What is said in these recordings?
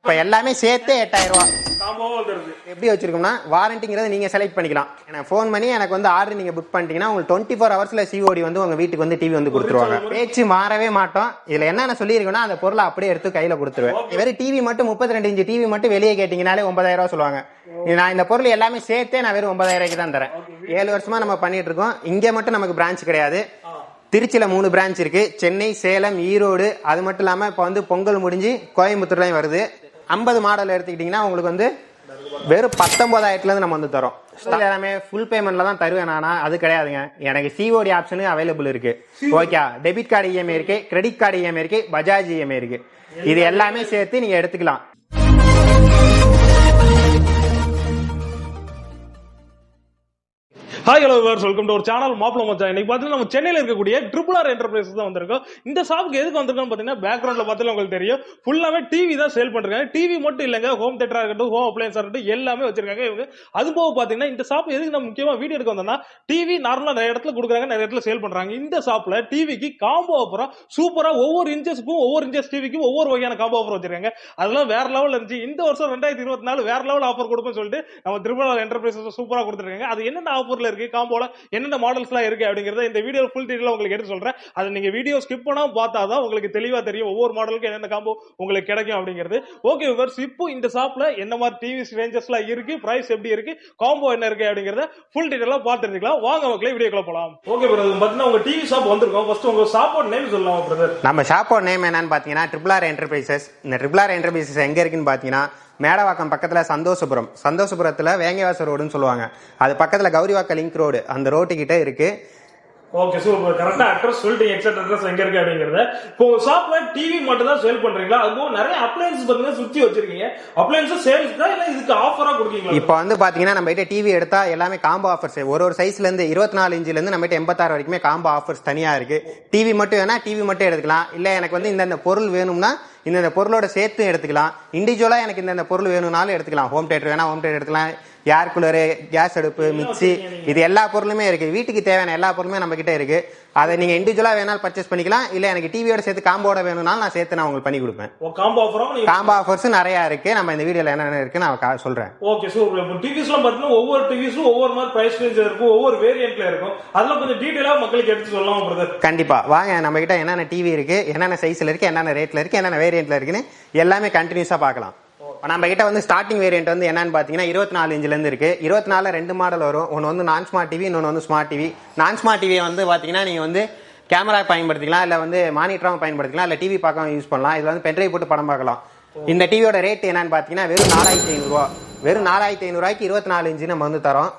இப்போ எல்லாமே சேர்த்து 8000 ரூபா எப்படி வச்சிருக்கோம்னா வாரண்டிங்கிறத நீங்க செலக்ட் பண்ணிக்கலாம். எனக்கு ஃபோன் பண்ணி எனக்கு வந்து ஆர்டர் நீங்க புக் பண்ணிட்டீங்கன்னா உங்களுக்கு 24 ஹவர்ஸ்ல சிஓடி வந்து உங்க வீட்டுக்கு வந்து டிவி வந்து கொடுத்துருவாங்க. பேச்சு மாறவே மாட்டோம். இதுல என்ன சொல்லியிருக்கோம்னா அந்த பொருளை அப்படியே எடுத்து கையில கொடுத்துருவேன். வெறும் டிவி மட்டும் 32 இன்ச் டிவி மட்டும் வெளியே கேட்டீங்கனாலே 9000 ரூபா சொல்லுவாங்க. நான் இந்த பொருள் எல்லாமே சேர்த்தே நான் வெறும் 9000 ரூபாய்க்கு தான் தரேன். 7 வருஷமா நம்ம பண்ணிட்டு இருக்கோம். இங்க மட்டும் நமக்கு பிரான்ச் கிடையாது. திருச்சியில 3 பிரான்ச் இருக்கு. சென்னை, சேலம், ஈரோடு. அது மட்டும் இல்லாம இப்ப வந்து பொங்கல் முடிஞ்சு கோயம்புத்தூர்லயும் வருது. 50 மாடல் எடுத்துக்கிட்டீங்கன்னா உங்களுக்கு வந்து வெறும் 19,000 நம்ம வந்து தரோம். எல்லாமே ஃபுல் பேமெண்ட்ல தான் தருவேன். நானா அது கிடையாதுங்க. எனக்கு சிஓடி ஆப்ஷன் அவைலபிள் இருக்கு. ஓகே, டெபிட் கார்டு இஎம்ஐ இருக்கு, கிரெடிட் கார்டு இஎம்ஐ இருக்கு, பஜாஜ் இஎம்ஐ இருக்கு. இது எல்லாமே சேர்த்து நீங்க எடுத்துக்கலாம். Hi hello viewers, welcome to ஒரு சேனல் மாப்பிள மச்சான். இன்னைக்கு பாத்தீங்கன்னா நம்ம சென்னையில இருக்கக்கூடிய RRR என்டர்பிரைசஸ் தான் வந்திருக்கோம். இந்த ஷாப்புக்கு எதுக்கு வந்திருக்கோம் பாத்தீங்கன்னா பேக்ரவுண்ட்ல பார்த்தா உங்களுக்கு தெரியும், ஃபுல்லாவே டிவி தான் சேல் பண்றாங்க. டிவி மட்டும் இல்லங்க, ஹோம் தியேட்டரா இருக்கட்டும், ஹோம் அப்ளையன்ஸா இருக்கட்டும், எல்லாமே வச்சிருக்காங்க இவங்க. அது போக பாத்தீங்கன்னா இந்த ஷாப் எதுக்கு நம்ம முக்கியமா வீடியோ எடுக்க வந்தோம்னா, டிவி நார்மலா நிறைய இடத்துல கொடுக்குறாங்க, நிறைய இடத்துல சேல் பண்றாங்க. இந்த ஷாப்ல டிவிக்கு காம்போ ஆஃபரா சூப்பரா ஒவ்வொரு இன்ச்சஸ் டிவிக்கும் ஒவ்வொரு வகையான காம்போ ஆஃபர் வச்சிருக்காங்க. அதெல்லாம் வேற லெவல் இருந்துச்சு. இந்த வருஷம் 2024 வேற லெவல் ஆஃபர் கொடுப்போம்னு சொல்லிட்டு நம்ம RRR என்டர்பிரைசஸ் சூப்பரா கொடுத்துருக்காங்க. அது என்னென்ன ஆஃபர்ல இருக்கு, காம்போல என்னென்ன மாடல்ஸ்லாம் இருக்கு அப்படிங்கறத இந்த வீடியோல ஃபுல் டீடைலா உங்களுக்கு எடுத்து சொல்றேன். அதை நீங்க வீடியோ ஸ்கிப் பண்ணாம பார்த்தாதான் உங்களுக்கு தெளிவா தெரியும் ஒவ்வொரு மாடலுக்கு என்னென்ன காம்போ உங்களுக்கு கிடைக்கும் அப்படிங்கிறது. ஓகே வியூவர்ஸ், இப்போ இந்த ஷாப்ல என்ன மாதிரி டிவி ரேஞ்சஸ்லாம் இருக்கு, பிரைஸ் எப்படி இருக்கு, காம்போ என்ன இருக்கு அப்படிங்கறத ஃபுல் டீடைலா பார்த்துக்கலாம். வாங்க மக்களே வீடியோக்குள்ள போலாம். ஓகே பிரதர், பாத்தீங்கன்னா உங்க டிவி ஷாப் வந்திருக்கோம். ஃபர்ஸ்ட் உங்க ஷாப்போட நேம் சொல்லலாம் பிரதர். நம்ம ஷாப்போட நேம் என்னன்னு பாத்தீங்கன்னா RRR என்டர்பிரைசஸ். இந்த RRR என்டர்பிரைசஸ் எங்க இருக்குன்னு பாத்தீங்கன்னா மேடவாக்கம் பக்கத்துல சந்தோஷபுரத்துல வேங்கவாச ரோடுன்னு சொல்லுவாங்க. அது பக்கத்துல கௌரிவாக்க லிங்க் ரோடு, அந்த ரோட்டு கிட்ட இருக்கு. ஓகே சூப்பர், கரெக்டா அட்ரஸ் சொல்லிட்டீங்க, எக்ஸாக்ட் அட்ரஸ் எங்க இருக்கு அப்படிங்கறத. இப்போ ஷாப்ல டிவி மட்டும் தான் சேல் பண்றீங்களா? அதுவும் நிறைய அப்ளையன்ஸ் பாத்தீங்கன்னா சுத்தி வச்சிருக்கீங்க. அப்ளையன்ஸ் சேல்ஸ் தான் இல்ல இதுக்கு ஆஃபரா கொடுக்கீங்களா? இப்போ வந்து பாத்தீங்கன்னா நம்ம கிட்ட டிவி எடுத்தா எல்லாமே காம்போ ஆஃபர்ஸ் ஒரு சைஸ்ல இருந்து 24 இன்ச்ல இருந்து நம்ம கிட்ட 86 வரைக்குமே காம்போ ஆஃபர்ஸ் தனியா இருக்கு. டிவி மட்டும் வேணா டிவி மட்டும் எடுத்துக்கலாம். இல்ல எனக்கு வந்து இந்த பொருள் வேணும்னா இந்த பொருளோட சேர்த்து எடுத்துக்கலாம். இண்டிவிஜுவலா எனக்கு இந்த பொருள் வேணும்னாலும் எடுத்துக்கலாம். ஹோம் தியேட்டர் வேணா ஹோம் தியேட்டர் எடுத்துக்கலாம். ஏர் கூலரு, கேஸ் அடுப்பு, மிக்சி, இது எல்லா பொருளுமே இருக்கு. வீட்டுக்கு தேவையான எல்லா பொருளுமே நம்ம கிட்ட இருக்கு. அதை நீங்க இண்டிவிஜுவலா வேணாலும் பர்ச்சேஸ் பண்ணிக்கலாம். இல்ல எனக்கு டிவியோட சேர்த்து காம்போட வேணும்னாலும் நான் சேர்த்து நான் உங்களுக்கு பண்ணி கொடுப்பேன். காம்போ ஆஃபர்ஸ் நிறைய இருக்கு. நம்ம இந்த வீடியோல என்னென்ன இருக்கு நான் சொல்றேன். Okay super. இப்போ டிவிஸ்லாம் பாத்தீங்கன்னா ஒவ்வொரு டிவிஸும் ஒவ்வொரு மாதிரி பிரைஸ் ரேஞ்ச் இருக்கும், ஒவ்வொரு வேரியன்ட்ல இருக்கும். அதெல்லாம் கொஞ்சம் டீடைலா மக்களுக்கு எடுத்து சொல்லலாம் பிரதர். கண்டிப்பா வாங்க, நம்ம கிட்ட என்னென்ன டிவி இருக்கு, என்னென்ன சைஸ்ல இருக்கு, என்னென்ன ரேட்ல இருக்கு, என்னென்ன வேரியன்ட்ல இருக்குன்னு எல்லாமே கண்டினியூஸா பார்க்கலாம். நம்ம கிட்ட வந்து ஸ்டார்டிங் வேரியன்ட் வந்து என்னன்னு பாத்தீங்கன்னா 24 இன்ச்ல இருந்து இருக்கு. 24 2 மாடல் வரும். ஒன்னு வந்து நான் ஸ்மார்ட் டிவி, இன்னொன்னு வந்து ஸ்மார்ட் டிவி. நான் ஸ்மார்ட் டிவி வந்து பாத்தீங்கன்னா நீங்க வந்து கேமரா பயன்படுத்திக்கலாம், இல்ல வந்து மானிட்டராகவும் பயன்படுத்திக்கலாம், இல்ல டிவி பார்க்கவும் யூஸ் பண்ணலாம். இதுல வந்து பென்ட்ரைவ் போட்டு படம் பார்க்கலாம். இந்த டிவியோட ரேட் என்னன்னு பாத்தீங்கன்னா வெறும் 4500 ரூபா. வெறும் 4500 ரூபாய்க்கு 24 இன்ச் நம்ம வந்து தரோம்.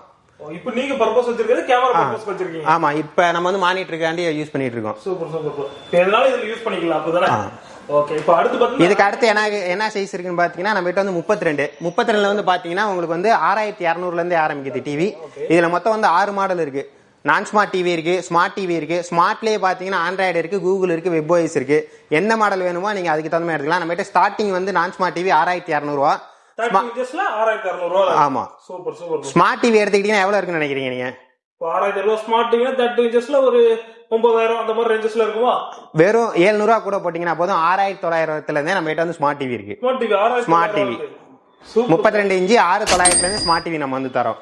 இப்போ நீங்க பர்பஸ் வச்சிருக்கிறது கேமரா பர்பஸ் வச்சிருக்கீங்க. ஆமா, இப்போ நம்ம வந்து மானிட்டருக்காண்டி யூஸ் பண்ணிட்டு இருக்கோம். Super super. இதனால இதுல யூஸ் பண்ணிக்கலாம் அப்பதானே. ஓகே, இப்போ இதுக்கு அடுத்து என்ன சைஸ் இருக்குன்னு பாத்தீங்கன்னா நம்ம கிட்ட வந்து 32ல வந்து பாத்தீங்கன்னா உங்களுக்கு வந்து 6200ல இருந்து ஆரம்பிக்குது டிவி. இதுல மொத்தம் வந்து 6 மாடல் இருக்கு. நான் ஸ்மார்ட் டிவி இருக்கு, ஸ்மார்ட் டிவி இருக்கு. ஸ்மார்ட்லயே பாத்தீங்கன்னா ஆண்ட்ராய்டு இருக்கு, கூகுள் இருக்கு, வெப்ஓஎஸ் இருக்கு. எந்த மாடல் வேணுமோ நீங்க அதுக்கு தகுந்த மாதிரி எடுத்துக்கலாம். நம்ம கிட்ட ஸ்டார்டிங் வந்து நான் ஸ்மார்ட் டிவி 6200 ரூபா. ஆமா, சூப்பர் சூப்பர். ஸ்மார்ட் டிவி எடுத்துக்கிட்டீங்கன்னா எவ்வளவு இருக்குன்னு நினைக்கிறீங்க நீங்க? 6000 ரூபா ஸ்மார்ட் டிவி 30 இன்ச்சஸ்ல ஒரு 9000 அந்த மாதிரி ரேஞ்சஸ்ல இருக்குமா? வெறும் 700 ரூபா கூட போட்டீங்கன்னா போதும். 6900ல இருந்தே நம்ம கிட்ட வந்து ஸ்மார்ட் டிவி இருக்கு. ஸ்மார்ட் டிவி 32 இன்ச் 6900ல இருந்து ஸ்மார்ட் டிவி நம்ம வந்து தரோம்.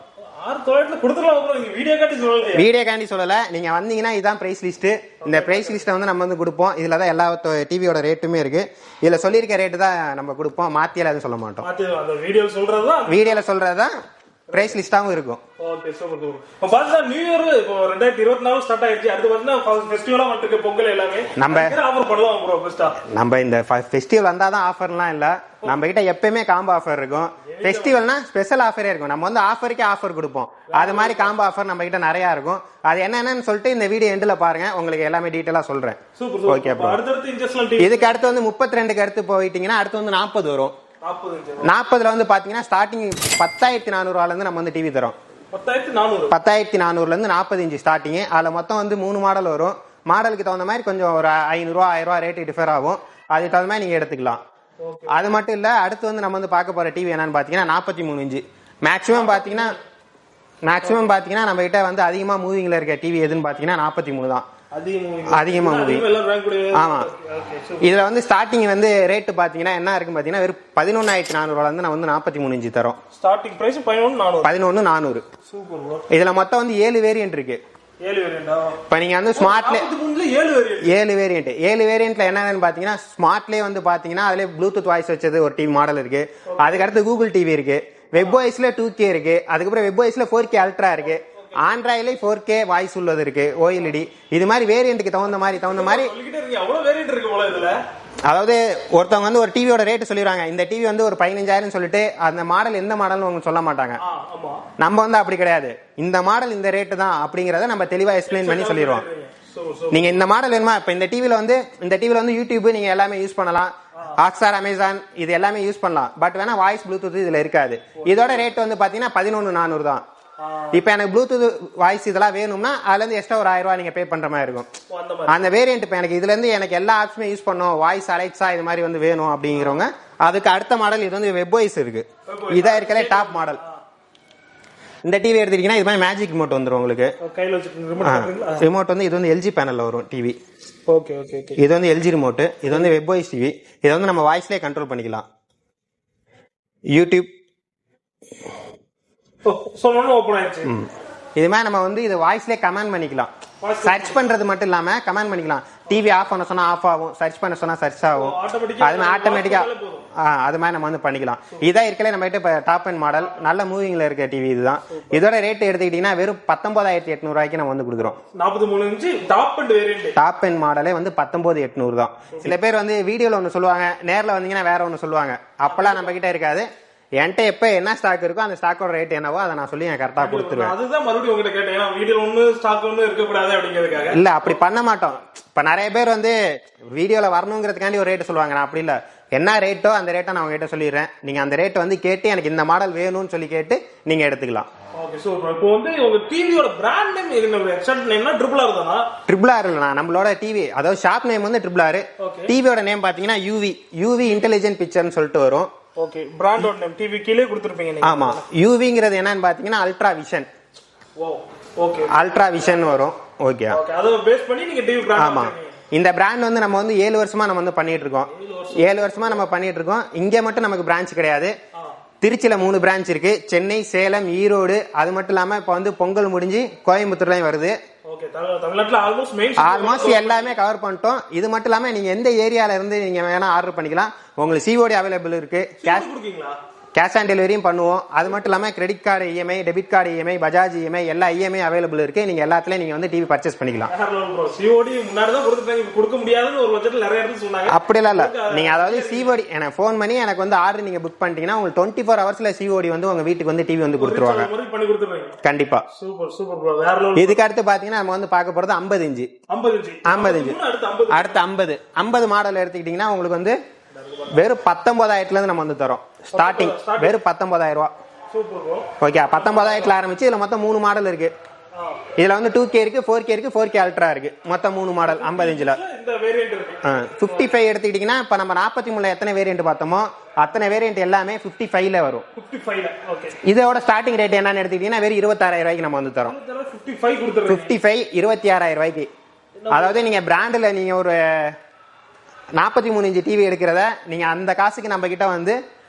6900 கொடுத்துறலாம். வீடியோ காண்டி சொல்லல, நீங்க வந்தீங்கன்னா இதான் பிரைஸ் லிஸ்ட். இந்த பிரைஸ் லிஸ்ட்டை வந்து நம்ம வந்து கொடுப்போம். இதுல தான் எல்லா டிவியோட ரேட்டுமே இருக்கு. இதுல சொல்லியிருக்க ரேட்டு தான் நம்ம கொடுப்போம். மாத்தியெல்லாம் எதுவும் சொல்ல மாட்டோம். வீடியோல சொல்றதுதான் பிரைஸ் லிஸ்டாவும் இருக்கும். Okay super super. இப்போ பாத்தீங்கன்னா நியூ இயர் இப்போ 2024 ஸ்டார்ட் ஆயிடுச்சு. அடுத்து வந்து ஃபெஸ்டிவலா வந்துருக்கு, பொங்கல் எல்லாமே நம்ம ஆஃபர் பண்ணலாம் ப்ரோ. ஃபர்ஸ்டா நம்ம இந்த ஃபெஸ்டிவல் வந்தாதான் ஆஃபர்லாம் இல்ல, நம்ம கிட்ட எப்பவுமே காம்போ ஆஃபர் இருக்கும். ஃபெஸ்டிவல்னா ஸ்பெஷல் ஆஃபரே இருக்கும். நம்ம வந்து ஆஃபருக்கே ஆஃபர் கொடுப்போம். அது மாதிரி காம்போ ஆஃபர் நம்ம கிட்ட நிறைய இருக்கும். அது என்னன்னு சொல்லிட்டு இந்த வீடியோ எண்ட்ல பாருங்க, உங்களுக்கு எல்லாமே டீடைலா சொல்றேன். Okay bro. இதுக்கு அடுத்து வந்து 32க்கு அடுத்து போயிட்டீங்கன்னா அடுத்து வந்து 40 வரும். 40ல வந்து பாத்தீங்கன்னா ஸ்டார்டிங் 10400 ரூபாயில இருந்து நம்ம வந்து டிவி தரோம். 10400ல இருந்து 40 இன்ச் ஸ்டார்டிங். அதுல மொத்தம் வந்து 3 மாடல் வரும். மாடலுக்கு தகுந்த மாதிரி கொஞ்சம் ஒரு 500 ரூபா 1000 ரூபா ரேட் டிஃபர் ஆகும். அதுக்கு தகுந்த மாதிரி நீங்க எடுத்துக்கலாம். அது மட்டும் இல்ல, அடுத்து வந்து நம்ம வந்து பார்க்க போற டிவி என்னன்னு பாத்தீங்கன்னா 43 இன்ச். மேக்ஸிமம் பாத்தீங்கன்னா நம்ம கிட்ட வந்து அதிகமா மூவிங்ல இருக்க டிவி எதுன்னு பாத்தீங்கன்னா 43 தான். அதிகமா மூவி. ஆமா, இதுல வந்து ஸ்டார்டிங் வந்து ரேட் பாத்தீங்கன்னா என்ன இருக்கு பாத்தீங்கன்னா வெறும் 11,400 இருந்து நான் வந்து 43 இன்ச் தரோம். Starting price 11,400. Super bro. இதுல மொத்தம் வந்து 7 வேரியன்ட் இருக்கு. 7 வேரியன்ட்டா? இப்ப நீங்க வந்து ஸ்மார்ட்ல 7 வேரியன்ட். 7 வேரியன்ட்ல என்னன்னு பாத்தீங்கன்னா ஸ்மார்ட்லயே வந்து பாத்தீங்கன்னா அதுல ப்ளூடூத் வாய்ஸ் வச்சது ஒரு டிவி மாடல் இருக்கு. அதுக்கு அடுத்து கூகுள் டிவி இருக்கு. வெப்ஓஎஸ்ல 2K இருக்கு. அதுக்கப்புறம் வெப்ஓஎஸ்ல 4K அல்ட்ரா இருக்கு. ஆண்ட்ராய்ட்ல 4K வாய்ஸ் உள்ளது இருக்கு, OLED. இது மாதிரி வேரியன்ட்க்கு தகுந்த மாதிரி அவ்வளவு வேரியன்ட் இருக்கு போல இதுல. அதாவது ஒருத்தவங்க வந்து ஒரு டிவியோட ரேட் சொல்லிடுவாங்க, இந்த டிவி வந்து ஒரு 15,000 சொல்லிட்டு அந்த மாடல் எந்த மாடல்னு அவங்க சொல்ல மாட்டாங்க. நம்ம வந்து அப்படி கிடையாது, இந்த மாடல் இந்த ரேட்டு தான் அப்படிங்கறத நம்ம தெளிவா எக்ஸ்பிளைன் பண்ணி சொல்லிடுவோம். நீங்க இந்த மாடல் வேணுமா, இப்ப இந்த டிவில வந்து யூடியூப் நீங்க எல்லாமே யூஸ் பண்ணலாம், ஹாட்ஸ்டார், அமேசான் இது எல்லாமே யூஸ் பண்ணலாம். பட் வேணா வாய்ஸ் ப்ளூடூத் இதுல இருக்காது. இதோட ரேட் வந்து பாத்தீங்கன்னா 11,400 தான். இப்ப எனக்கு ப்ளூடூத் வாய்ஸ் இதெல்லாம் வேணும்னா அதுல இருந்து எக்ஸ்ட்ரா ஒரு 1000 ரூபாய் நீங்க பே பண்ற மாதிரி இருக்கும். அந்த வேரியன்ட் இப்ப எனக்கு இதுல இருந்து எனக்கு எல்லா ஆப்ஸுமே யூஸ் பண்ணும், வாய்ஸ் அலெக்ஸா இது மாதிரி வந்து வேணும் அப்படிங்கிறவங்க அதுக்கு அடுத்த மாடல் இது வந்து வெப்ஓஎஸ் இருக்கு. இதா இருக்கலே டாப் மாடல். இந்த டிவி எடுத்துட்டீங்கன்னா இது மாதிரி மேஜிக் ரிமோட் வந்துரும் உங்களுக்கு. ரிமோட் வந்து இது வந்து LG பேனல்ல வரும் டிவி. Okay okay okay. இது வந்து LG ரிமோட். இது வந்து வெப்ஓஎஸ் டிவி. இது வந்து நம்ம வாய்ஸ்லயே கண்ட்ரோல் பண்ணிக்கலாம். யூடியூப் சொன்னோன்னு ஓபன் ஆயிடுச்சு. இது மாதிரி நம்ம வந்து இது வாய்ஸ்லயே கமாண்ட் பண்ணிக்கலாம். சர்ச் பண்றது மட்டும் இல்லாம கமாண்ட் பண்ணிக்கலாம். டிவி ஆஃப் பண்ண சொன்னா ஆஃப் ஆகும், சர்ச் பண்ண சொன்னா சர்ச் ஆகும். அது ஆட்டோமேட்டிக்கா அது மாதிரி நம்ம வந்து பண்ணிக்கலாம். இதான் இருக்கல நம்ம கிட்ட டாப் அண்ட் மாடல் நல்ல மூவிங்ல இருக்க டிவி இதுதான். இதோட ரேட் எடுத்துக்கிட்டீங்கன்னா வெறும் 19,800 ரூபாய்க்கு நம்ம வந்து கொடுக்குறோம். 43 inch top end variant. Top end மாடலே வந்து 19,800 தான். சில பேர் வந்து வீடியோல ஒன்னு சொல்லுவாங்க, நேர்ல வந்தீங்கன்னா வேற ஒன்னு சொல்லுவாங்க. அப்பெல்லாம் நம்ம கிட்ட இருக்காது. என்கிட்ட எப்ப என்ன ஸ்டாக் இருக்கோ அந்த ஸ்டாக்கோட ரேட் என்னவோ அதை நான் சொல்லி கரெக்டா கொடுத்துருவேன். அதுதான் மறுபடியும் உங்ககிட்ட கேட்டேன், ஏன்னா வீடியோல ஒன்னு ஸ்டாக் ஒன்னு இருக்க கூடாது அப்படிங்கிறதுக்காக. இல்ல அப்படி பண்ண மாட்டோம். இப்ப நிறைய பேர் வந்து வீடியோல வரணுங்கிறதுக்காண்டி ஒரு ரேட் சொல்லுவாங்க. நான் அப்படி இல்ல, என்ன ரேட்டோ அந்த ரேட்டை நான் உங்ககிட்ட சொல்லிடுறேன். நீங்க அந்த ரேட் வந்து கேட்டு எனக்கு இந்த மாடல் வேணும்னு சொல்லி கேட்டு நீங்க எடுத்துக்கலாம். Okay super. இப்போ வந்து உங்க டிவியோட பிராண்ட் நேம் என்ன, எக்ஸாக்ட் நேம்னா ட்ரிபிள் ஆர் தானா? ட்ரிபிள் ஆர் இல்ல, நம்மளோட டிவி அதாவது ஷாப் நேம் வந்து ட்ரிபிள் ஆர். டிவியோட நேம் பாத்தீங்கன்னா யூவி இன்டெலிஜென்ட் பிக்சர்னு சொல்லிட்டு வரும். ஓகே, பிராண்டோட நேம் டிவி கீழே கொடுத்திருப்பீங்க நீங்க. ஆமா, யூவிங்கிறது என்னன்னு பாத்தீங்கன்னா அல்ட்ரா விஷன். ஓ ஓகே, அல்ட்ரா விஷன் வரும். ஓகே, அத பேஸ் பண்ணி நீங்க டிவி பிராண்ட். ஆமா, இந்த பிராண்ட் வந்து நம்ம வந்து 7 வருஷமா நம்ம வந்து பண்ணிட்டு இருக்கோம். 7 வருஷமா நம்ம பண்ணிட்டு இருக்கோம். இங்க மட்டும் நமக்கு பிரான்ச் கிடையாது. திருச்சியில 3 பிரான்ச் இருக்கு, சென்னை, சேலம், ஈரோடு. அது மட்டும் இல்லாம இப்ப வந்து பொங்கல் முடிஞ்சு கோயம்புத்தூர்லயும் வருது. ஆல்மோஸ்ட் எல்லாமே கவர் பண்ணிட்டோம். இது மட்டும் இல்லாம நீங்க எந்த ஏரியால இருந்து நீங்க வேணா ஆர்டர் பண்ணிக்கலாம். உங்களுக்கு COD அவைலபிள் இருக்கு. கேஷ் ஆன் டெலிவரியும் பண்ணுவோம். அது மட்டும் இல்லாம credit card EMI, debit card EMI, Bajaj EMI எல்லா EMI அவைலபிள் இருக்கு. நீங்க எல்லாத்துலயும் நீங்க வந்து டிவி பர்ச்சேஸ் பண்ணிக்கலாம். அப்படி இல்ல, நீங்க அதாவது COD எனக்கு போன் பண்ணி எனக்கு வந்து ஆர்டர் நீங்க புக் பண்ணிட்டீங்கன்னா உங்களுக்கு 24 ஹவர்ஸ்ல COD வந்து உங்க வீட்டுக்கு வந்து டிவி வந்து கொடுத்துருவாங்க. கண்டிப்பா. இதுக்கு அடுத்து பாத்தீங்கன்னா நம்ம வந்து பார்க்க போறது 50 இன்ச். 50 இன்ச் அடுத்து 50 மாடல் எடுத்துக்கிட்டீங்கன்னா உங்களுக்கு வந்து வெறும் 19,000 இருந்து நம்ம வந்து தரோம். ஸ்டார்டிங் வெறும் 19,000 ரூபாய். ஓகே, 19,000 ஆரம்பிச்சு இதுல மொத்தம் 3 மாடல் இருக்கு. இதுல வந்து 2K இருக்கு, 4K இருக்கு, 4K அல்ட்ரா இருக்கு. மொத்தம் 3 மாடல் 50 இன்ச்ல. 55 எடுத்துக்கிட்டீங்கன்னா இப்ப நம்ம 43ல எத்தனை வேரியன்ட் பார்த்தோமோ அத்தனை வேரியன்ட் எல்லாமே 55ல வரும். இதோட ஸ்டார்டிங் ரேட் என்னன்னு எடுத்துக்கிட்டீங்கன்னா வெறும் 26,000 ரூபாய்க்கு நம்ம வந்து தரோம். 55 26,000 ரூபாய்க்கு. அதாவது நீங்க பிராண்ட்ல நீங்க ஒரு 43 இன்ச் டிவி எடுக்கிறத நீங்க அந்த காசுக்கு நம்ம கிட்ட வந்து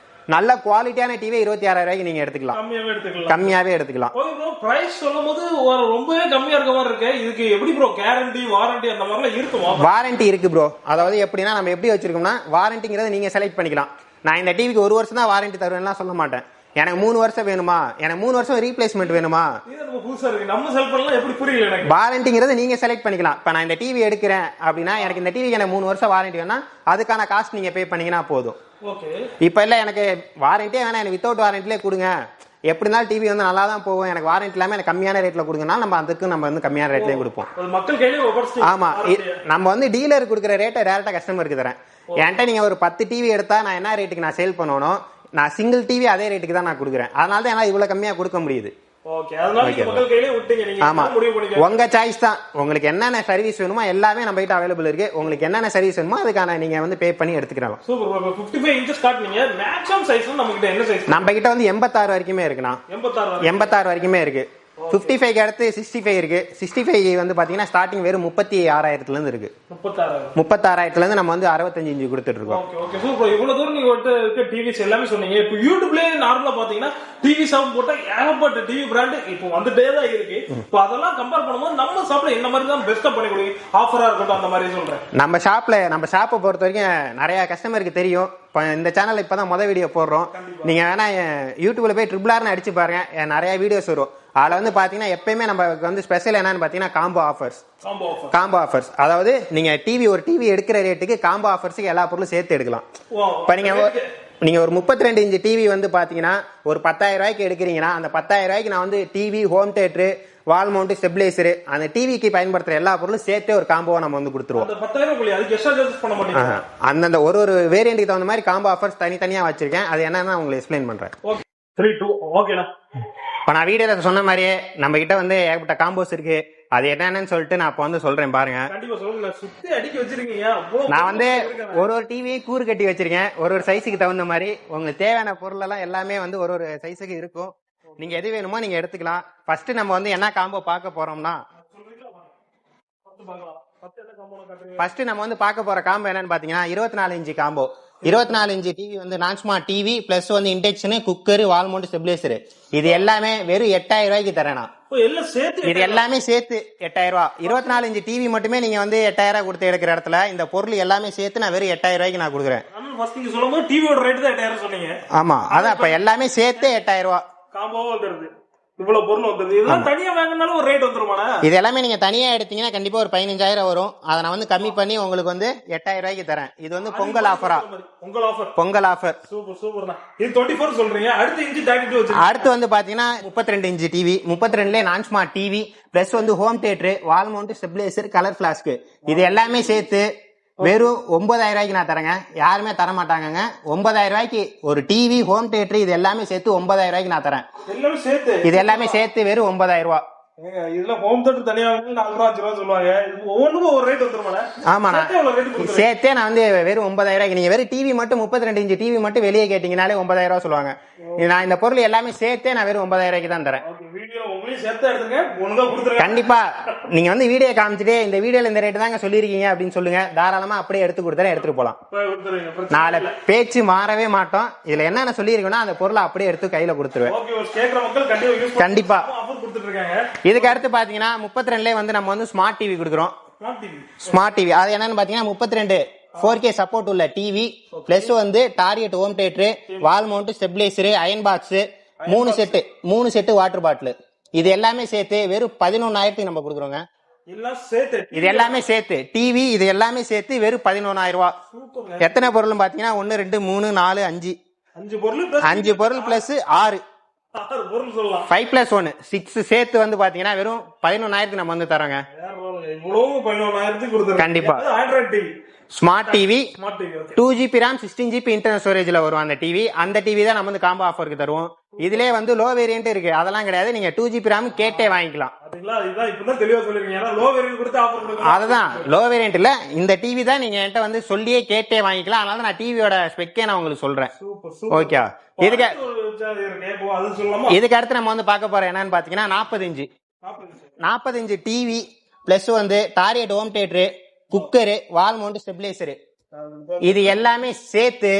நல்ல குவாலிட்டியான டிவி 26,000 ரூபாய்க்கு நீங்க எடுத்துக்கலாம். கம்மியாவே எடுத்துக்கலாம். பிரைஸ் சொல்லும்போது ரொம்பவே கம்மியா இருக்க மாதிரி இருக்கு. இதுக்கு எப்படி ப்ரோ கேரண்டி வாரண்டி அந்த மாதிரிலாம் இருக்குமா? வாரண்டி இருக்கு ப்ரோ. அதாவது எப்படின்னா நம்ம எப்படி வச்சிருக்கோம்னா வாரண்டிங்கிறத நீங்க செலக்ட் பண்ணிக்கலாம். நான் இந்த டிவிக்கு 1 வருஷம் தான் வாரண்டி தருவேன்னா சொல்ல மாட்டேன். எனக்கு 3 வருஷம் வேணுமா, எனக்கு 3 வருஷம் ரீப்ளேஸ்மெண்ட் வேணுமா, வாரண்டிங்கிறத நீங்க செலக்ட் பண்ணிக்கலாம். இப்ப நான் இந்த டிவி எடுக்கிறேன் அப்படின்னா எனக்கு இந்த டிவிக்கு எனக்கு 3 வருஷம் வாரண்டி வேணா அதுக்கான காஸ்ட் நீங்க பே பண்ணீங்கன்னா போதும். இப்ப இல்ல எனக்கு வாரண்டியே வேணா, எனக்கு வித்தவுட் வாரண்டிலே கொடுங்க, எப்படி இருந்தாலும் டிவி வந்து நல்லா தான் போகும், எனக்கு வாரண்டி இல்லாம எனக்கு கம்மியான ரேட்ல கொடுங்கன்னா நம்ம அதுக்கு நம்ம வந்து கம்மியான ரேட்லயே கொடுப்போம். ஆமா, நம்ம வந்து டீலர் கொடுக்குற ரேட்டை டேரக்டா கஸ்டமருக்கு தரேன். என்கிட்ட நீங்க ஒரு 10 டிவி எடுத்தா நான் என்ன ரேட்டுக்கு நான் சேல் பண்ணணும், நான் சிங்கிள் டிவி அதே ரேட்டுக்கு தான் நான் கொடுக்குறேன். அதனால தான் என்னால இவ்வளவு கம்மியா கொடுக்க முடியுது. ஆமா, உங்க சாய்ஸ் தான். உங்களுக்கு என்னென்ன சர்வீஸ் வேணுமோ எல்லாமே நம்ம கிட்ட அவைலபிள் இருக்கு. உங்களுக்கு என்னென்ன சர்வீஸ் வேணுமோ அதுக்கான நீங்க வந்து பே பண்ணி எடுத்துக்கலாம். நம்ம கிட்ட வந்து 86 வரைக்குமே இருக்குண்ணா. 86 வரைக்குமே இருக்கு. 55 அடுத்து 65 இருக்கு. 65 வந்து பாத்தீங்கன்னா ஸ்டார்டிங் வெறும் 36,000 இருந்து இருக்கு. 36,000 இருந்து நம்ம வந்து 65 இன்ச்சு கொடுத்துட்டு இருக்கோம். Okay okay super. இவ்வளவு தூரம் நீங்க இருக்க டிவிஸ் எல்லாமே சொன்னீங்க. இப்போ யூடியூப்லயே நார்மலா பாத்தீங்கன்னா டிவி ஷாப் போட்டா ஏகப்பட்ட டிவி பிராண்ட் இப்போ வந்துட்டே தான் இருக்கு. இப்போ அதெல்லாம் கம்பேர் பண்ணும்போது நம்ம ஷாப்ல என்ன மாதிரி தான் பெஸ்டா பண்ணி கொடுங்க, ஆஃபரா இருக்கட்டும் அந்த மாதிரி சொல்றேன். நம்ம ஷாப்பை பொறுத்த வரைக்கும் நிறைய கஸ்டமருக்கு தெரியும். இந்த சேனல் இப்பதான் முதல் வீடியோ போடுறோம். நீங்க வேணா யூடியூப்ல போய் ட்ரிபிள்ஆர்னு அடிச்சு பாருங்க, நிறைய வீடியோஸ் வரும். அதுல வந்து பாத்தீங்கன்னா எப்பயுமே நம்ம வந்து ஸ்பெஷல் என்னன்னு பாத்தீங்கன்னா காம்போ ஆஃபர்ஸ். அதாவது நீங்க ஒரு டிவி எடுக்கிற ரேட்டுக்கு காம்போ ஆஃபர்ஸ்க்கு எல்லா பொருளும் சேர்த்து எடுக்கலாம். இப்ப நீங்க ஒரு 32 இன்ச் டிவி வந்து பாத்தீங்கன்னா ஒரு 10,000 ரூபாய்க்கு எடுக்கிறீங்கன்னா அந்த 10,000 ரூபாய்க்கு நான் வந்து TV, home theatre, wall mount, stabiliser, அந்த டிவிக்கு பயன்படுத்துற எல்லா பொருளும் சேர்த்து ஒரு காம்போவை நம்ம வந்து கொடுத்துருவோம். அந்தந்த ஒரு வேரியன்ட்டுக்கு தகுந்த மாதிரி காம்போ ஆஃபர்ஸ் தனித்தனியா வச்சிருக்கேன். அது என்னன்னு உங்களுக்கு எக்ஸ்பிளைன் பண்றேன். இப்ப நான் வீடியோல சொன்ன மாதிரியே நம்ம கிட்ட வந்து ஏகப்பட்ட காம்போஸ் இருக்கு. அது என்னன்னு சொல்லிட்டு நான் இப்ப வந்து சொல்றேன் பாருங்க. நான் வந்து ஒரு டிவியும் கூறு கட்டி வச்சிருக்கேன். ஒரு சைஸுக்கு தகுந்த மாதிரி உங்களுக்கு தேவையான பொருள் எல்லாம் எல்லாமே வந்து ஒரு சைஸுக்கு இருக்கும். நீங்க எது வேணுமோ நீங்க எடுத்துக்கலாம். ஃபர்ஸ்ட் நம்ம வந்து என்ன காம்போ பார்க்க போறோம்னா, ஃபர்ஸ்ட் நம்ம வந்து பார்க்க போற காம்போ என்னன்னு பாத்தீங்கன்னா 24 இன்ச்சு காம்போ. 24 இன்ச்சு டிவி வந்து நான் ஸ்மார்ட் டிவி பிளஸ் வந்து இண்டக்ஷன், குக்கர், வால் மவுண்ட், ஸ்டெபிலைசர், இது எல்லாமே வெறும் 8,000 ரூபாய்க்கு தரேனா. இது எல்லாமே சேர்த்து 8,000 ரூபாய். 24 இன்ச்சு டிவி மட்டுமே நீங்க வந்து 8,000 கொடுத்து எடுக்கிற இடத்துல இந்த பொருள் எல்லாமே சேர்த்து நான் வெறும் 8,000 ரூபாய்க்கு நான் கொடுக்குறேன். ஆமா, அதான் இப்ப எல்லாமே சேர்த்து 8,000 ரூபாய் காம்போவா வந்துருது. இவ்வளவு பொருள் வந்துருது. இதெல்லாம் தனியா வாங்கினாலும் ஒரு ரேட் வந்துருமாண்ணா? இது எல்லாமே நீங்க தனியா எடுத்தீங்கன்னா கண்டிப்பா ஒரு 15,000 வரும். அதை நான் வந்து கம்மி பண்ணி உங்களுக்கு வந்து 8,000 ரூபாய்க்கு தரேன். இது வந்து பொங்கல் ஆஃபர். சூப்பர். இது 24 சொல்றீங்க. அடுத்து இன்ச்சு 32. அடுத்து வந்து பாத்தீங்கன்னா 32 இன்ச்சு டிவி. 32ல நான் ஸ்மார்ட் டிவி பிளஸ் வந்து home theatre, wall mount, stabiliser, colour flask, இது எல்லாமே சேர்த்து வெறும் 9,000 ரூபாய்க்கு நான் தரேங்க. யாருமே தர மாட்டாங்க. 9,000 ரூபாய்க்கு ஒரு டிவி, ஹோம் தியேட்டர், இது எல்லாமே சேர்த்து 9,000 ரூபாய்க்கு நான் தரேன். இது எல்லாமே சேர்த்து வெறும் 9,000 ரூபாய். இதுல ஹோம் தியேட்டர் தனியா 4 ரூபா 5 ரூபா சொல்லுவாங்க. ஒவ்வொன்றுக்கும் ஒரு ரேட் வந்துருமாண்ணா? ஆமாண்ணா, சேர்த்தே நான் வந்து வெறும் 9,000 ரூபாய்க்கு. நீங்க வெறும் டிவி மட்டும் 32 இன்ச்சு டிவி மட்டும் வெளியே கேட்டீங்கனாலே 9,000 ரூபாய் சொல்லுவாங்க. நான் இந்த பொருள் எல்லாமே சேர்த்தே நான் வெறும் 9,000 ரூபாய்க்கு தான் தரேன். கண்டிப்பா நீங்க வந்து வீடியோ காமிச்சிட்டு இந்த வீடியோல இந்த ரேட் தாங்க சொல்லிருக்கீங்க அப்படின்னு சொல்லுங்க. தாராளமா அப்படியே எடுத்து கொடுத்தா எடுத்துட்டு போலாம். நாளை பேச்சு மாறவே மாட்டோம். இதுல என்னென்ன சொல்லிருக்கோம்னா அந்த பொருளை அப்படியே எடுத்து கையில கொடுத்துருவேன். கண்டிப்பா. இதுக்கு அடுத்து பாத்தீங்கன்னா 32ல வந்து நம்ம வந்து ஸ்மார்ட் டிவி கொடுக்குறோம். ஸ்மார்ட் டிவி அது என்னன்னு பாத்தீங்கன்னா 32 4K சப்போர்ட் உள்ள டிவி பிளஸ் வந்து target home theatre, wall mount, stabiliser, iron box, 3 set water bottle, இது எல்லாமே சேர்த்து வெறும் 11,000 நம்ம கொடுக்குறோங்க. இது எல்லாமே சேர்த்து டிவி இது எல்லாமே சேர்த்து வெறும் 11,000 ரூபாய். எத்தனை பொருள் பாத்தீங்கன்னா 1 2 3 4 5 பொருள் பிளஸ் 6 5+1 6 சேர்த்து வந்து பாத்தீங்கன்னா வெறும் 11,000 நம்ம வந்து தரோங்க. கண்டிப்பா. Smart TV 2GB RAM 16GB internal ஸ்டோரேஜ்ல வரும் அந்த டிவி. அந்த டிவி தான் நம்ம வந்து காம்போ ஆஃபருக்கு தருவோம். இதுலயே வந்து லோ வேரியன்ட் இருக்கு, அதெல்லாம் கிடையாது. நீங்க 2GB RAM கேட்டே வாங்கிக்கலாம். அதுதான் லோ வேரியன்ட் இல்ல, இந்த டிவி தான் நீங்க என்கிட்ட வந்து சொல்லியே கேட்டே வாங்கிக்கலாம். அதனால நான் டிவியோட ஸ்பெக்கே நான் உங்களுக்கு சொல்றேன். ஓகே. இதுக்கு அடுத்து நம்ம வந்து பார்க்க போறோம் என்னன்னு பாத்தீங்கன்னா 40 இன்ச்சு டிவி பிளஸ் வந்து டார்கெட் ஹோம் தியேட்டர், குக்கரு, வால் மவுண்ட், ஸ்டெபிலைசர், இது எல்லாமே சேர்த்து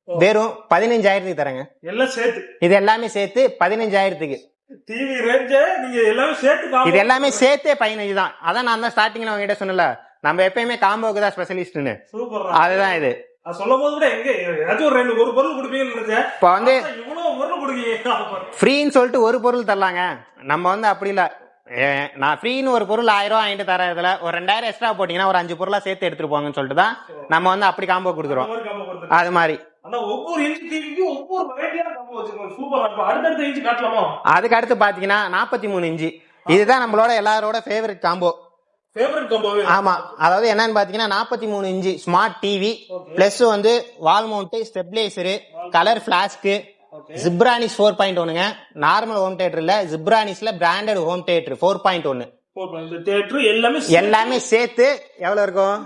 வெறும் 15,000 தரங்க. இது எல்லாமே சேர்த்து 15,000. இது எல்லாமே சேர்த்தே 15 தான். அதான் நான் தான் ஸ்டார்டிங்ல உங்ககிட்ட சொன்னல, நம்ம எப்பயுமே காம்போக்கு தான் ஸ்பெஷலிஸ்ட்னு. அதுதான் இது. இப்ப வந்து ஃப்ரீன்னு சொல்லிட்டு ஒரு பொருள் தரலாங்க. நம்ம வந்து அப்படி இல்ல, நான் ஃப்ரீன்னு ஒரு பொருள் 1000 ரூபாய் வாங்கிட்டு தரதுல ஒரு 2,000 எக்ஸ்ட்ரா போட்டீங்கன்னா ஒரு 5 பொருளா சேர்த்து எடுத்துட்டு போங்கன்னு சொல்லிட்டு தான் நம்ம வந்து அப்படி காம்போ கொடுக்குறோம். அது மாதிரி அதுக்கு அடுத்து பாத்தீங்கன்னா 43 இன்ச்சு. இதுதான் நம்மளோட எல்லாரோட ஃபேவரட் காம்போ. ஆமா, அதாவது என்னன்னு பாத்தீங்கன்னா 43 இன்ச்சு ஸ்மார்ட் டிவி பிளஸ் வந்து wall mount, stabiliser, colour flask, Zebronics 4.1ங்க. நார்மல் ஹோம் தியேட்டர் இல்ல, ஜிப்ரானிஸ்ல பிராண்டட் ஹோம் தியேட்டர் 4.1. எல்லாமே சேர்த்து எவ்வளவு இருக்கும்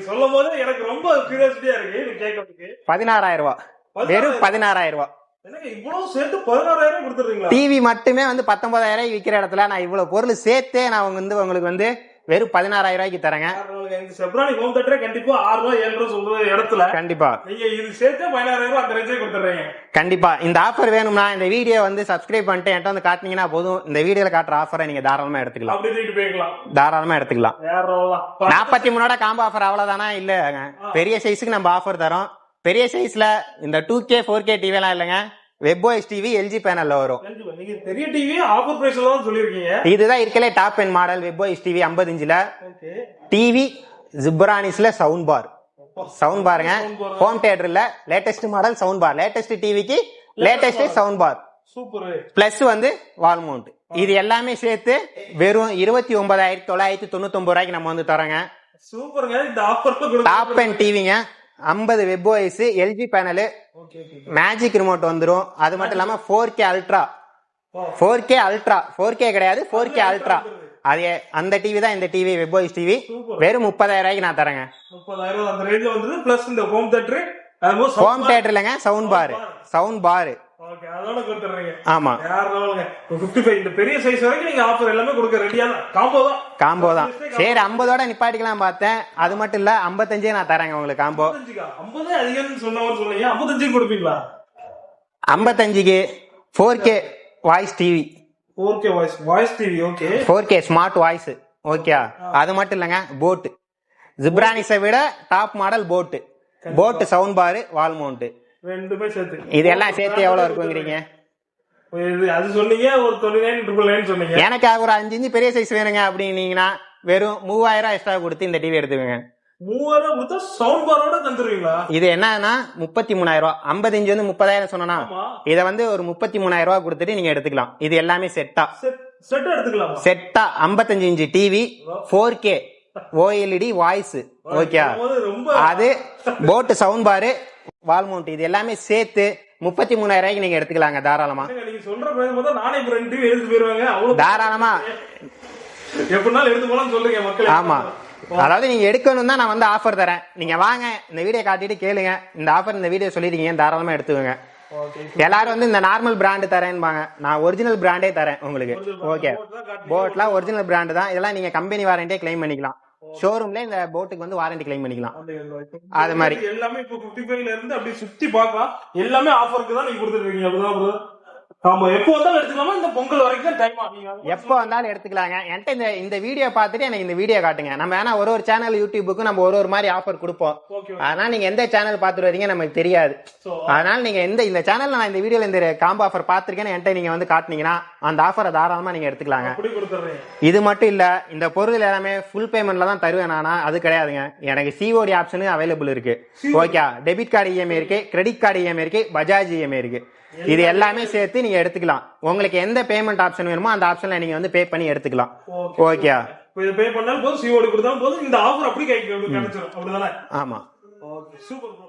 சொல்லும் போது எனக்கு ரொம்ப கியூரியாசிட்டியா இருக்கு கேட்கிறதுக்கு. 16,000 ரூபாய். வெறும் 16,000 ரூபாய். என்னங்க இவ்வளவு சேர்த்து 16,000 கொடுத்துறீங்களா? டிவி மட்டுமே வந்து 19,000 விக்கிற இடத்துல நான் இவ்வளவு பொருள் சேர்த்தே நான் வந்து உங்களுக்கு வந்து வெறும் 16,000 தரேங்க. செப்ரானி ஹோம் தியேட்டர் கண்டிப்பா 6 ரூபாய் 7 ரூபாய் சொல்ற இடத்துல கண்டிப்பா நீங்க இது சேர்த்து 16,000 அந்த ரேஞ்சே கொடுத்துறீங்க. கண்டிப்பா இந்த ஆஃபர் வேணும்னா இந்த வீடியோ வந்து சப்ஸ்கிரைப் பண்ணிட்டு என்கிட்ட வந்து காட்டினீங்கன்னா போதும். இந்த வீடியோல காட்டுற ஆஃபரை நீங்க தாராளமா எடுத்துக்கலாம். அப்படி தூக்கிட்டு போய்க்கலாம். தாராளமா எடுத்துக்கலாம். 43 காம்போ ஆஃபர் அவ்வளவுதானா? இல்லங்க, பெரிய சைஸுக்கு நம்ம ஆஃபர் தரோம். பெரிய சைஸ்ல இந்த 2K 4K டிவி எல்லாம் இல்லங்க, வெப்ஓஎஸ் டிவி எல்ஜி பேனல்ல வரும். நீங்க பெரிய டிவி ஆஃபர் பிரைஸ்ல தான் சொல்லிருக்கீங்க. இதுதான் இருக்கலே top end model webOS TV 50 இன்ச்ல. டிவி ஜிப்ரானிஸ்ல சவுண்ட் பாருங்க. ஹோம் தியேட்டர்ல latest model sound bar. Latest டிவிக்கு latest sound bar. Super. Plus வந்து வால் மவுண்ட். இது எல்லாமே சேர்த்து வெறும் 29,999 ரூபாய்க்கு நம்ம வந்து தரோங்க. சூப்பருங்க. இந்த ஆஃபர்ல டாப் எண்ட் டிவிங்க, 50 webOS, LG panel, magic remote வந்துரும். அது மட்டும் இல்லாம 4K அல்ட்ரா 4K கிடையாது 4K அல்ட்ரா. அது அந்த டிவி தான் இந்த டிவி வெப்ஓஎஸ் டிவி. வெறும் 30,000 நான் தரேங்க. 30,000 அந்த ரேஞ்ச் வந்து பிளஸ் இந்த ஹோம் தியேட்டர். ஹோம் தியேட்டர் இல்லங்க, சவுண்ட் பார். ஓகே, அதோட கொடுத்துறீங்க. ஆமா, 55 இந்த பெரிய சைஸ் வரைக்கும் நீங்க ஆஃபர் எல்லாமே கொடுக்க ரெடியா காம்போ தான். சரி 50ஓட நிப்பாட்டிக்கலாம் பார்த்தேன். அது மட்டும் இல்ல 55 நான் தரேங்க உங்களுக்கு காம்போ. 50 அதிகம்னு சொன்னவர் சொல்லுங்க, 55 கொடுப்பீங்களா? 55க்கு 4K voice TV. 4K voice TV. Okay, 4K smart voice. Okay, அது மட்டும் இல்லங்க, போட் ஜிப்ரானிஸை விட top model boAt sound bar, wall mount, ரெண்டுமே சேர்த்து. இதெல்லாம் சேர்த்து எவ்வளவு இருக்குங்கிறீங்க? அது சொன்னீங்க ஒரு 29,999 சொன்னீங்க. எனக்கு ஒரு 5 இன்ச் பெரிய சைஸ் வேணுங்க அப்படின்னீங்கன்னா வெறும் 3,000 எக்ஸ்ட்ரா கொடுத்து இந்த டிவி எடுத்துக்கோங்க. 3,000 கொடுத்தா சவுண்ட் பாரோட தந்துருவீங்களா? இது என்னன்னா 33,000. 50 இன்ச் வந்து 30,000 சொன்னா, இத வந்து ஒரு 33,000 கொடுத்துட்டு நீங்க எடுத்துக்கலாம். இது எல்லாமே செட்டா எடுத்துக்கலாம். செட்டா 55 inch TV, 4K OLED voice. Okay, அது boAt sound bar, wall mount, இது எல்லாமே சேர்த்து 33,000 நீங்க எடுத்துக்கலாங்க தாராளமா. நீங்க சொல்ற பிரைஸ் நானே இப்ப 2 டிவி எடுத்து போயிருவாங்க. தாராளமா எப்படினாலும் எடுத்து போலாம் சொல்லுங்க மக்களே. ஆமா, அதாவது நீங்க எடுக்கணும் தான் நான் வந்து ஆஃபர் தரேன். நீங்க வாங்க இந்த வீடியோ காட்டிட்டு கேளுங்க. இந்த ஆஃபர் இந்த வீடியோ சொல்லிருக்கீங்க, தாராளமா எடுத்துக்கோங்க. எல்லாரும் வந்து இந்த நார்மல் பிராண்ட் தரேன்பாங்க, நான் ஒரிஜினல் பிராண்டே தரேன் உங்களுக்கு. ஓகே, போட்லாம் ஒரிஜினல் பிராண்ட் தான். இதெல்லாம் நீங்க கம்பெனி வாரண்டியே கிளைம் பண்ணிக்கலாம். ஷோரூம்ல இந்த போட்டுக்கு வந்து வாரண்டி கிளைம் பண்ணிக்கலாம். அது மாதிரி எல்லாமே இப்போ 55ல இருந்து அப்படியே சுத்தி பார்க்கலாம். எல்லாமே ஆஃபருக்கு தான் நீங்க கொடுத்துருக்கீங்க. அப்படிதான். ஆமா, எப்போ வந்தாலும் எடுத்துக்கலாமா? இந்த பொங்கல் வரைக்கும் டைம் ஆகுங்க. எப்போ வந்தாலும் எடுத்துக்கலாங்க. என்கிட்ட இந்த வீடியோ பார்த்துட்டு எனக்கு இந்த வீடியோ காட்டுங்க. நம்ம ஏன்னா ஒரு சேனல் யூடியூபுக்கு நம்ம ஒரு மாதிரி ஆஃபர் கொடுப்போம். அதனால நீங்க எந்த சேனல் பார்த்துட்டு வரீங்க நமக்கு தெரியாது. அதனால நீங்க இந்த சேனல்ல நான் இந்த வீடியோல இந்த காம்போ ஆஃபர் பார்த்திருக்கேன்னு என்கிட்ட நீங்க வந்து காட்டினீங்கன்னா அந்த ஆஃபரை தாராளமா நீங்க எடுத்துக்கலாங்க. இது மட்டும் இல்ல, இந்த பொருள் எல்லாமே ஃபுல் பேமெண்ட்ல தான் தருவேன் நானா? அது கிடையாதுங்க. எனக்கு சிஓடி ஆப்ஷன் அவைலபிள் இருக்கு. ஓகே, டெபிட் கார்டு இஎம்ஐ இருக்கு, கிரெடிட் கார்டு இஎம்ஐ இருக்கு, பஜாஜ் இஎம்ஐ இருக்கு. இது எல்லாமே சேர்த்து நீங்க எடுத்துக்கலாம். உங்களுக்கு எந்த பேமெண்ட் ஆப்ஷன் வேணுமோ அந்த ஆப்ஷன்ல நீங்க வந்து பே பண்ணி எடுத்துக்கலாம். ஓகே, இது பே பண்ணாலும் போதும், சிஓடி கொடுத்தாலும் போதும், இந்த ஆஃபர் அப்படி கிடைச்சிரும். அப்படிதானே? ஆமா. Okay, super bro.